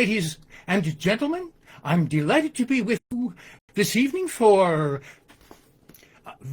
ladies and gentlemen. I'm delighted to be with you this evening for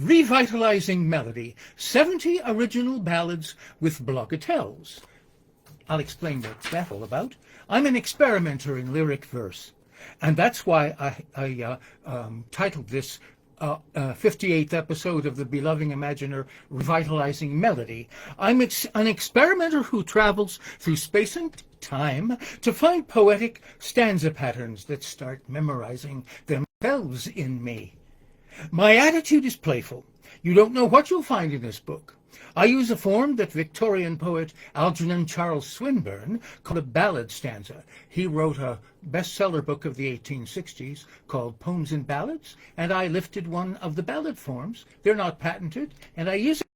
Revitalizing Melody, 70 Original Ballads with Blogatelles. I'll explain what's that all about. I'm an experimenter in lyric verse, and that's why I titled this 58th episode of the beloved imaginer Revitalizing Melody. I'm an experimenter who travels through space and time to find poetic stanza patterns that start memorizing themselves in me. My attitude is playful. You don't know what you'll find in this book. I use a form that Victorian poet Algernon Charles Swinburne called a ballad stanza. He wrote a bestseller book of the 1860s called Poems and Ballads, and I lifted one of the ballad forms. They're not patented, and I use it.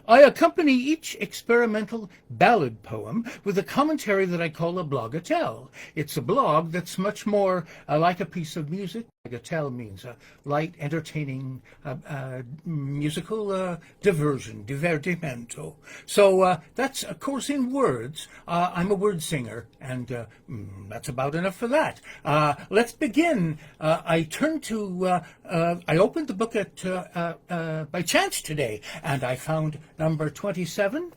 I accompany each experimental ballad poem with a commentary that I call a blogatelle. It's a blog that's much more like a piece of music. Blogatelle means a light, entertaining musical diversion, divertimento. So that's, of course, in words. I'm a word singer, and that's about enough for that. Let's begin. I opened the book by chance today, and I found number 27,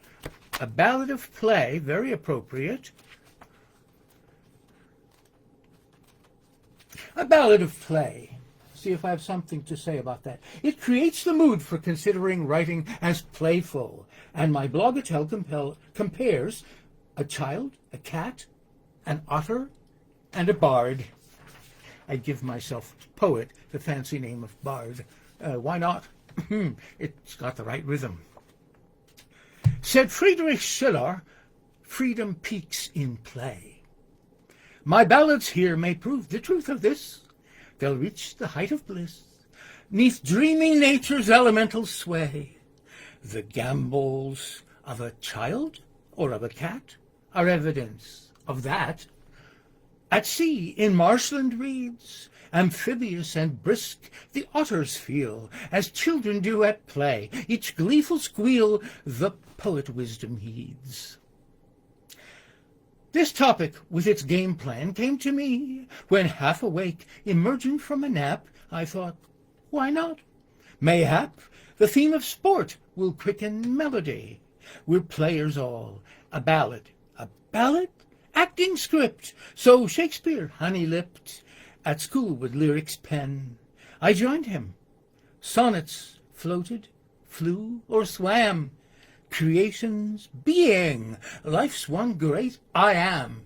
a ballad of play, very appropriate. A ballad of play. See if I have something to say about that. It creates the mood for considering writing as playful, and my blogatelle compares a child, a cat, an otter, and a bard. I give myself poet the fancy name of bard. Why not? It's got the right rhythm. Said Friedrich Schiller, freedom peaks in play. My ballads here may prove the truth of this. They'll reach the height of bliss, 'neath dreaming nature's elemental sway. The gambols of a child or of a cat are evidence of that. At sea, in marshland reeds, amphibious and brisk, the otters feel, as children do at play. Each gleeful squeal the poet wisdom heeds. This topic, with its game plan, came to me when, half awake, emerging from a nap, I thought, why not? Mayhap the theme of sport will quicken melody. We're players all. A ballad, acting script. So Shakespeare, honey-lipped, at school with lyrics pen. I joined him. Sonnets floated, flew, or swam. Creation's being, life's one great I am.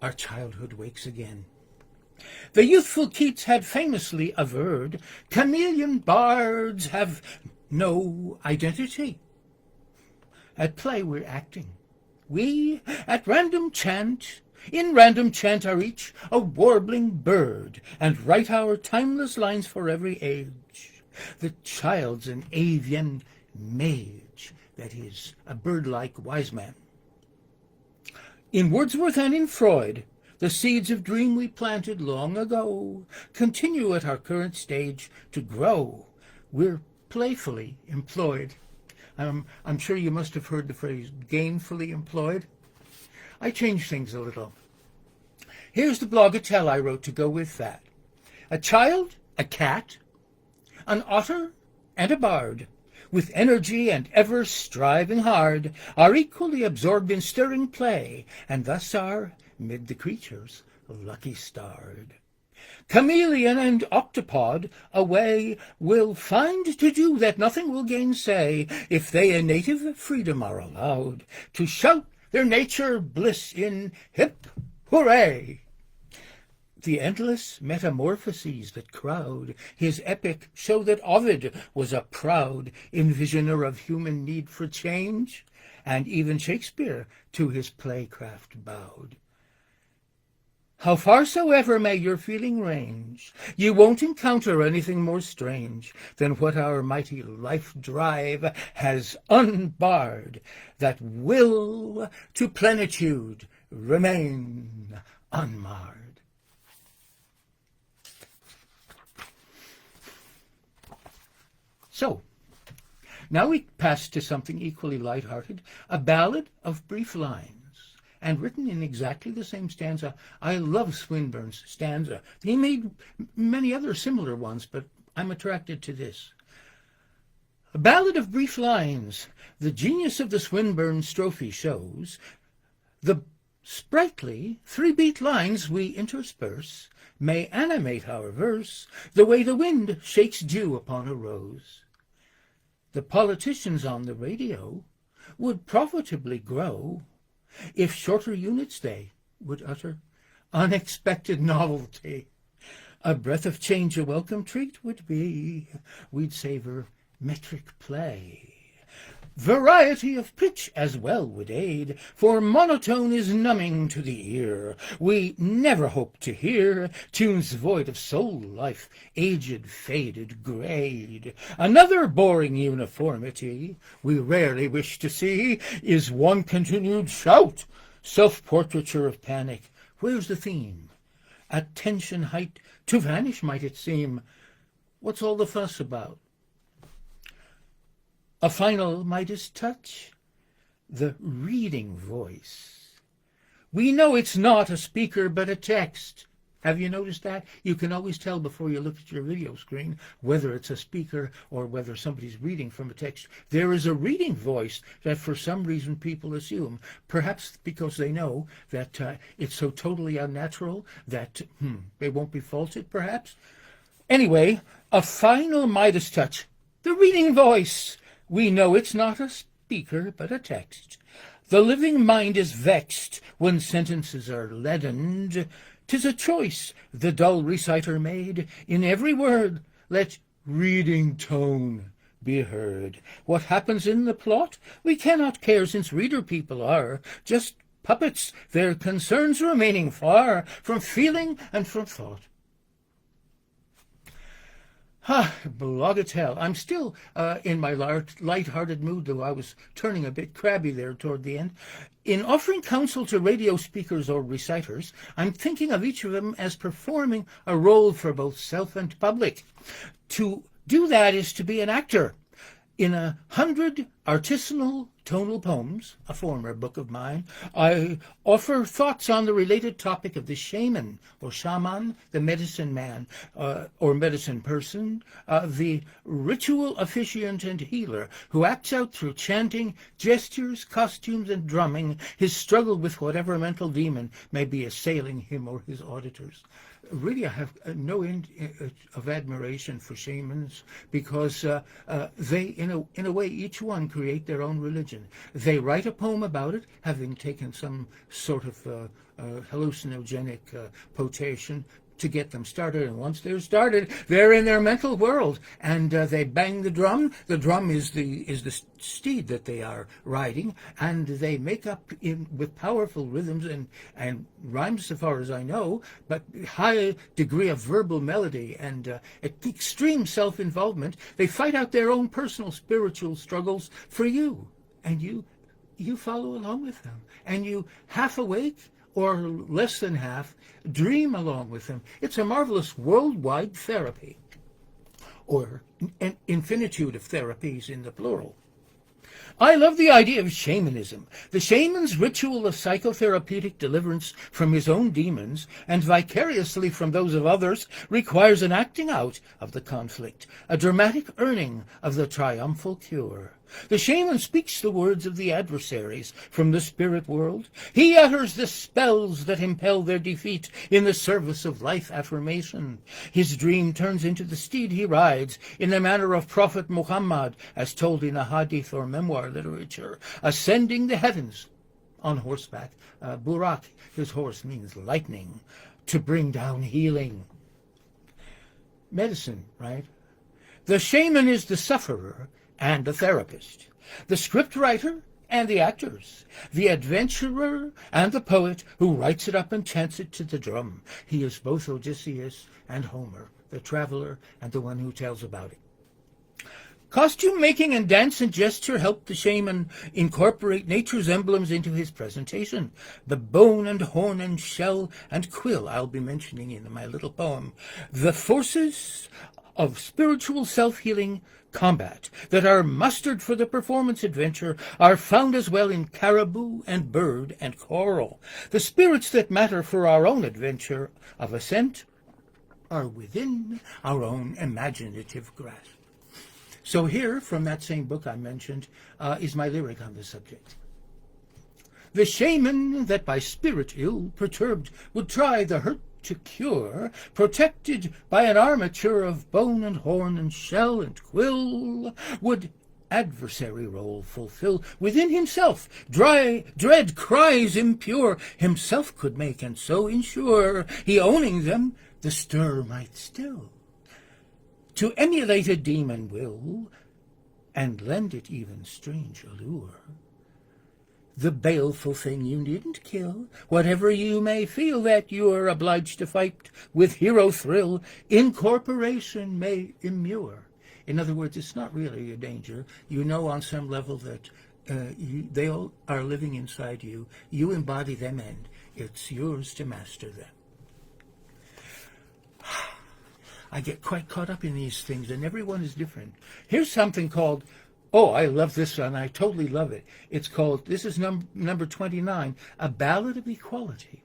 Our childhood wakes again. The youthful Keats had famously averred, chameleon bards have no identity. At play we're acting. We, in random chant are each a warbling bird, and write our timeless lines for every age. The child's an avian mage, that is, a bird-like wise man. In Wordsworth and in Freud, the seeds of dream we planted long ago continue at our current stage to grow. We're playfully employed. I'm sure you must have heard the phrase gainfully employed. I changed things a little. Here's the blogatelle I wrote to go with that. A child, a cat, an otter, and a bard, with energy and ever striving hard, are equally absorbed in stirring play, and thus are, mid the creatures, lucky starred. Chameleon and octopod away will find to do that nothing will gainsay, if they in native freedom are allowed to shout their nature bliss in hip hooray. The endless metamorphoses that crowd his epic show that Ovid was a proud envisioner of human need for change, and even Shakespeare to his playcraft bowed. How far soever may your feeling range, you won't encounter anything more strange than what our mighty life drive has unbarred, that will to plenitude remain unmarred. So, now we pass to something equally light-hearted, a ballad of brief lines. and written in exactly the same stanza. I love Swinburne's stanza. He made many other similar ones, but I'm attracted to this. A Ballad of Brief Lines. The genius of the Swinburne strophe shows the sprightly three-beat lines we intersperse may animate our verse the way the wind shakes dew upon a rose. The politicians on the radio would profitably grow if shorter units they would utter unexpected novelty. A breath of change a welcome treat would be. We'd savor metric play. Variety of pitch as well would aid, for monotone is numbing to the ear. We never hope to hear tunes void of soul life, aged, faded, grayed. Another boring uniformity we rarely wish to see is one continued shout, self-portraiture of panic. Where's the theme? At tension height to vanish might it seem. What's all the fuss about? A final Midas touch, the reading voice. We know it's not a speaker but a text. Have you noticed that? You can always tell before you look at your video screen whether it's a speaker or whether somebody's reading from a text. There is a reading voice that for some reason people assume, perhaps because they know that it's so totally unnatural that they won't be faulted, perhaps. Anyway, a final Midas touch, the reading voice. We know it's not a speaker, but a text. The living mind is vexed when sentences are leadened. 'Tis a choice the dull reciter made. In every word let reading tone be heard. What happens in the plot we cannot care, since reader people are just puppets, their concerns remaining far from feeling and from thought. Blogatelle. I'm still in my light-hearted mood, though I was turning a bit crabby there toward the end. In offering counsel to radio speakers or reciters, I'm thinking of each of them as performing a role for both self and public. To do that is to be an actor. In 100 artisanal tonal poems, a former book of mine, I offer thoughts on the related topic of the shaman or shaman, the medicine man or medicine person, the ritual officiant and healer who acts out through chanting, gestures, costumes, and drumming his struggle with whatever mental demon may be assailing him or his auditors. Really, I have no end of admiration for shamans because they, in a way, each one create their own religion. They write a poem about it, having taken some sort of hallucinogenic potation to get them started, and once they're started, they're in their mental world, and they bang the drum. The drum is the steed that they are riding, and they make up with powerful rhythms and rhymes, so far as I know, but high degree of verbal melody and extreme self-involvement. They fight out their own personal spiritual struggles for you, and you follow along with them, and you half awake or less than half, dream along with them. It's a marvelous worldwide therapy, or an infinitude of therapies in the plural. I love the idea of shamanism. The shaman's ritual of psychotherapeutic deliverance from his own demons and vicariously from those of others requires an acting out of the conflict, a dramatic earning of the triumphal cure. The shaman speaks the words of the adversaries from the spirit world. He utters the spells that impel their defeat in the service of life affirmation. His dream turns into the steed he rides in the manner of Prophet Muhammad, as told in a hadith or memoir literature, ascending the heavens on horseback. Burak, his horse, means lightning, to bring down healing. Medicine, right? The shaman is the sufferer and the therapist, the scriptwriter and the actors, the adventurer and the poet who writes it up and chants it to the drum. He is both Odysseus and Homer, the traveler and the one who tells about it. Costume making and dance and gesture help the shaman incorporate nature's emblems into his presentation. The bone and horn and shell and quill I'll be mentioning in my little poem. The forces of spiritual self-healing combat that are mustered for the performance adventure are found as well in caribou and bird and coral. The spirits that matter for our own adventure of ascent are within our own imaginative grasp. So here, from that same book I mentioned, is my lyric on the subject. The shaman that by spirit ill perturbed would try the hurt to cure, protected by an armature of bone and horn and shell and quill, would adversary role fulfill within himself, dread cries impure, himself could make and so ensure, he owning them, the stir might still. To emulate a demon will, and lend it even strange allure. The baleful thing you needn't kill, whatever you may feel that you're obliged to fight with hero thrill, incorporation may immure. In other words, it's not really a danger. You know on some level that they all are living inside you. You embody them and it's yours to master them. I get quite caught up in these things and everyone is different. Here's something called, oh, I love this one. I totally love it. It's called, this is number 29, A Ballad of Equality.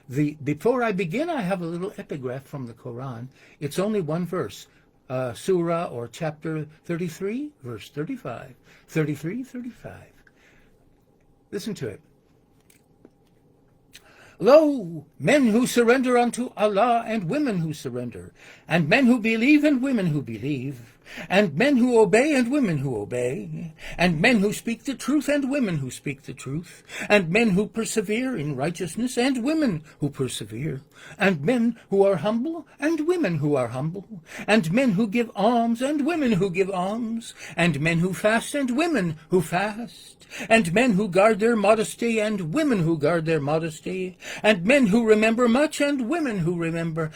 Before I begin, I have a little epigraph from the Quran. It's only one verse, Surah or chapter 33, verse 35. 33, 35. Listen to it. Lo, men who surrender unto Allah, and women who surrender, and men who believe and women who believe, and men who obey and women who obey, and men who speak the truth and women who speak the truth, and men who persevere in righteousness and women who persevere, and men who are humble and women who are humble, and men who give alms and women who give alms, and men who fast and women who fast, and men who guard their modesty and women who guard their modesty, and men who remember much and women who remember.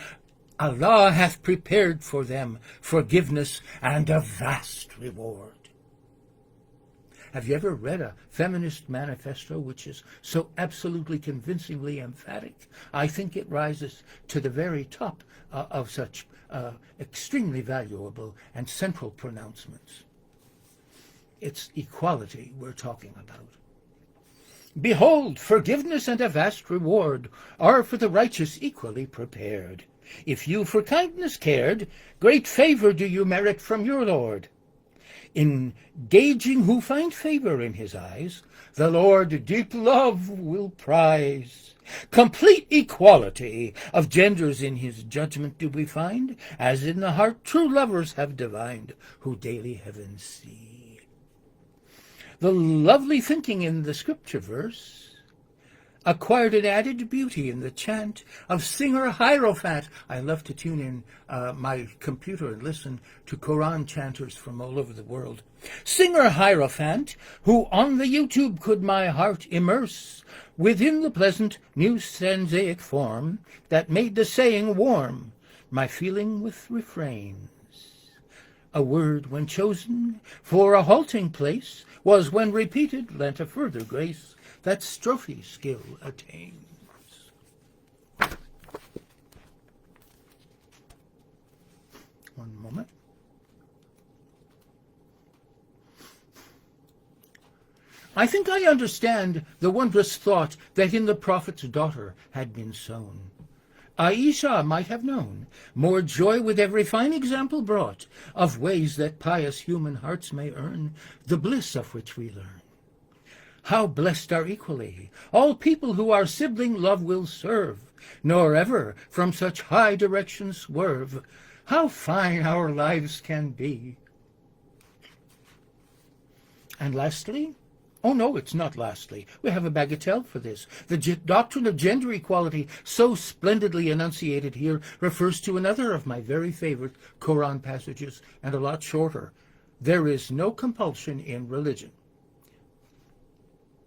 Allah hath prepared for them forgiveness and a vast reward. Have you ever read a feminist manifesto which is so absolutely convincingly emphatic? I think it rises to the very top of such extremely valuable and central pronouncements. It's equality we're talking about. Behold, forgiveness and a vast reward are for the righteous equally prepared. If you for kindness cared, great favor do you merit from your Lord. Engaging who find favor in his eyes, the Lord deep love will prize. Complete equality of genders in his judgment do we find, as in the heart true lovers have divined, who daily heaven see. The lovely thinking in the scripture verse acquired an added beauty in the chant of singer Hierophant. I love to tune in my computer and listen to Quran chanters from all over the world. Singer Hierophant, who on the YouTube could my heart immerse within the pleasant new stanzaic form that made the saying warm, my feeling with refrains. A word when chosen for a halting place was when repeated lent a further grace that strophe skill attains. One moment. I think I understand the wondrous thought that in the prophet's daughter had been sown. Aisha might have known more joy with every fine example brought of ways that pious human hearts may earn the bliss of which we learn. How blessed are equally all people who our sibling love will serve, nor ever from such high direction swerve. How fine our lives can be. And lastly, oh no, it's not lastly, we have a bagatelle for this. The doctrine of gender equality, so splendidly enunciated here, refers to another of my very favorite Quran passages, and a lot shorter. There is no compulsion in religion.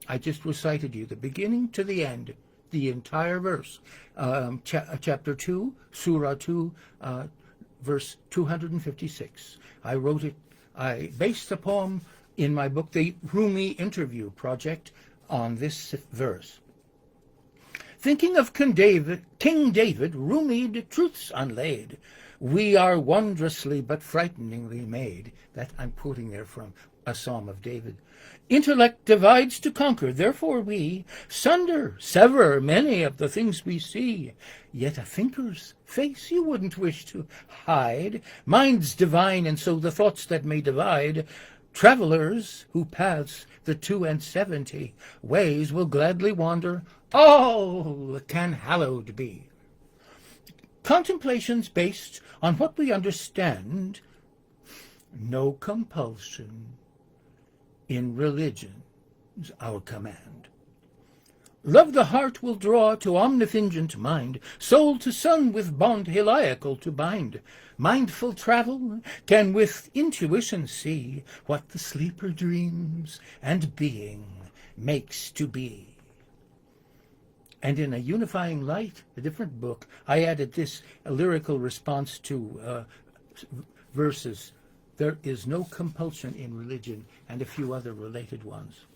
I just recited you the beginning to the end, the entire verse. Chapter 2, Surah 2, verse 256. I wrote it, I based the poem in my book, The Rumi Interview Project, on this verse. thinking of King David, roomied truths unlaid. We are wondrously but frighteningly made. That I'm quoting there from a Psalm of David. Intellect divides to conquer, therefore we sunder, sever many of the things we see. Yet a thinker's face you wouldn't wish to hide. Mind's divine, and so the thoughts that may divide. Travelers who pass the 72 ways will gladly wander. All can hallowed be. Contemplations based on what we understand. No compulsion in religion's our command. Love the heart will draw to omnifingent mind, soul to sun with bond heliacal to bind. Mindful travel can with intuition see what the sleeper dreams and being makes to be. And in A Unifying Light, a different book, I added this, a lyrical response to verses. There is no compulsion in religion, and a few other related ones.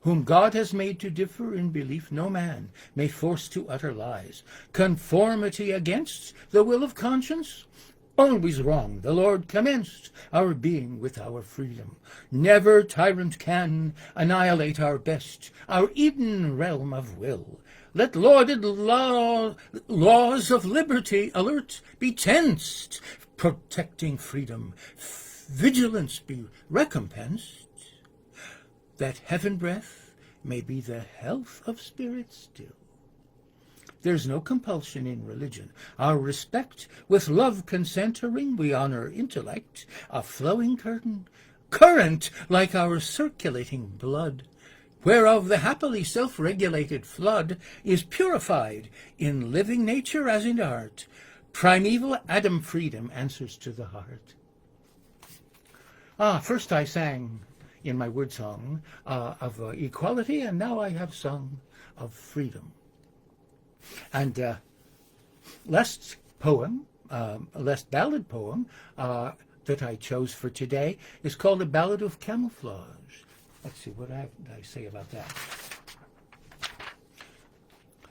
Whom God has made to differ in belief, no man may force to utter lies. Conformity against the will of conscience? Always wrong. The Lord commenced our being with our freedom. Never tyrant can annihilate our best, our Eden realm of will. Let lauded laws of liberty alert be tensed, protecting freedom, vigilance be recompensed, that heaven breath may be the health of spirit still. There's no compulsion in religion. Our respect with love concentering, we honor intellect, a flowing current like our circulating blood, whereof the happily self-regulated flood is purified in living nature as in art. Primeval Adam freedom answers to the heart. First I sang in my word song of equality, and now I have sung of freedom. And last ballad poem that I chose for today is called A Ballad of Camouflage. Let's see what I say about that.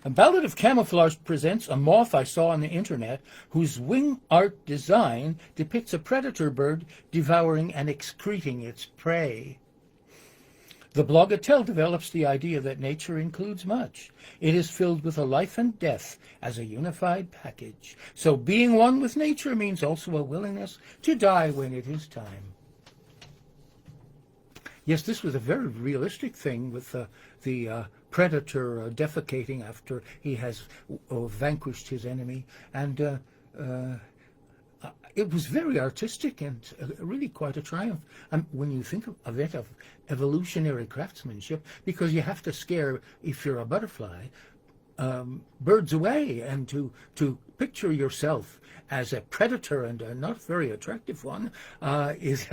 A Ballad of Camouflage presents a moth I saw on the internet whose wing art design depicts a predator bird devouring and excreting its prey. The blogatelle develops the idea that nature includes much. It is filled with a life and death as a unified package. So being one with nature means also a willingness to die when it is time. Yes, this was a very realistic thing with the predator defecating after he has vanquished his enemy. And it was very artistic and really quite a triumph. When you think of it, of evolutionary craftsmanship, because you have to scare, if you're a butterfly, birds away, and to picture yourself as a predator and a not very attractive one is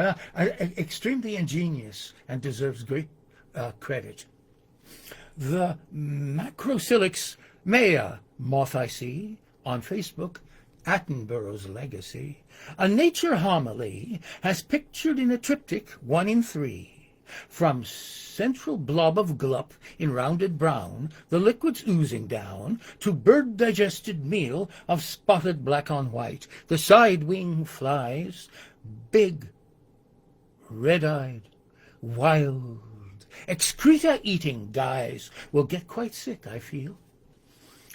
extremely ingenious and deserves great credit. The Macrosilix mea moth I see on Facebook, Attenborough's legacy, a nature homily, has pictured in a triptych 1 in 3. From central blob of glup in rounded brown, the liquids oozing down, to bird-digested meal of spotted black on white, the side wing flies, big, red-eyed, wild, excreta-eating guys will get quite sick, I feel.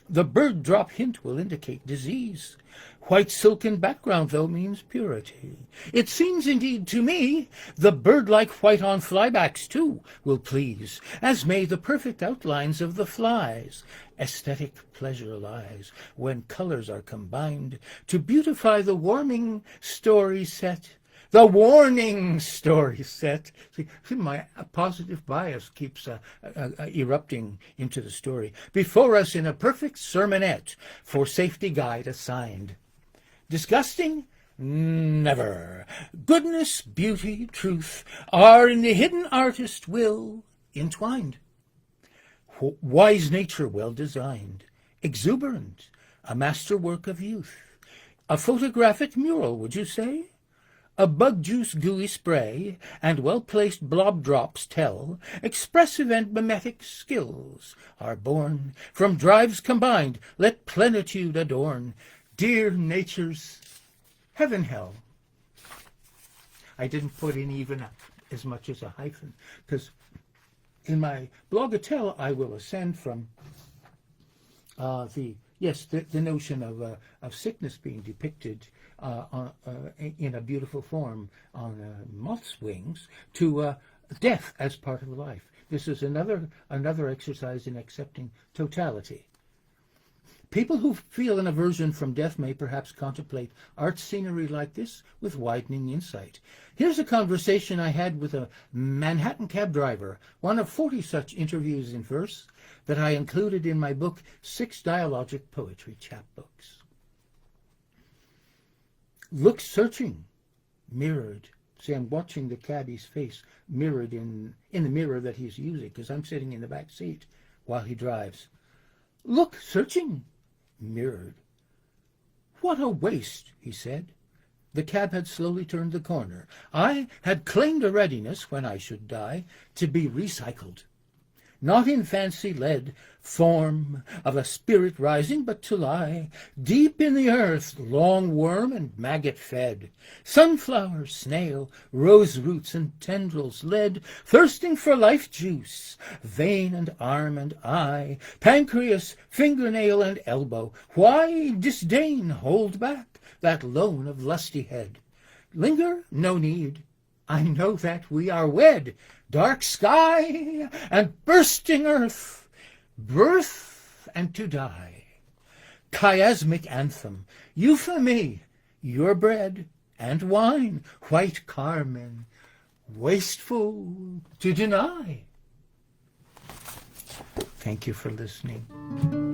The bird drop hint will indicate disease. White silken background, though, means purity. It seems indeed to me the bird-like white on flybacks, too, will please, as may the perfect outlines of the flies. Aesthetic pleasure lies when colors are combined to beautify the warming story set. The warning story set. See, my positive bias keeps erupting into the story. Before us in a perfect sermonette, for safety guide assigned. Disgusting? Never. Goodness, beauty, truth are in the hidden artist will entwined. Wise nature well designed. Exuberant. A masterwork of youth. A photographic mural, would you say? A bug-juice gooey spray and well-placed blob drops tell expressive and mimetic skills are born. From drives combined, let plenitude adorn dear nature's heaven-hell. I didn't put in even as much as a hyphen, because in my blogatelle I will ascend from the notion of sickness being depicted in a beautiful form on moth's wings to death as part of life. This is another exercise in accepting totality. People who feel an aversion from death may perhaps contemplate art scenery like this with widening insight. Here's a conversation I had with a Manhattan cab driver, one of 40 such interviews in verse that I included in my book, 6 Dialogic Poetry Chapbooks. Look searching, mirrored. See, I'm watching the cabbie's face mirrored in the mirror that he's using, because I'm sitting in the back seat while he drives. Look searching, mirrored. What a waste, he said. The cab had slowly turned the corner. I had claimed a readiness, when I should die, to be recycled. Not in fancy-led form of a spirit rising, but to lie deep in the earth, long worm and maggot fed, sunflower, snail, rose roots and tendrils led, thirsting for life juice, vein and arm and eye, pancreas, fingernail and elbow. Why disdain hold back that loan of lusty head? Linger, no need. I know that we are wed. Dark sky and bursting earth, birth and to die. Chiasmic anthem, euphony, your bread and wine, white carmine, wasteful to deny. Thank you for listening.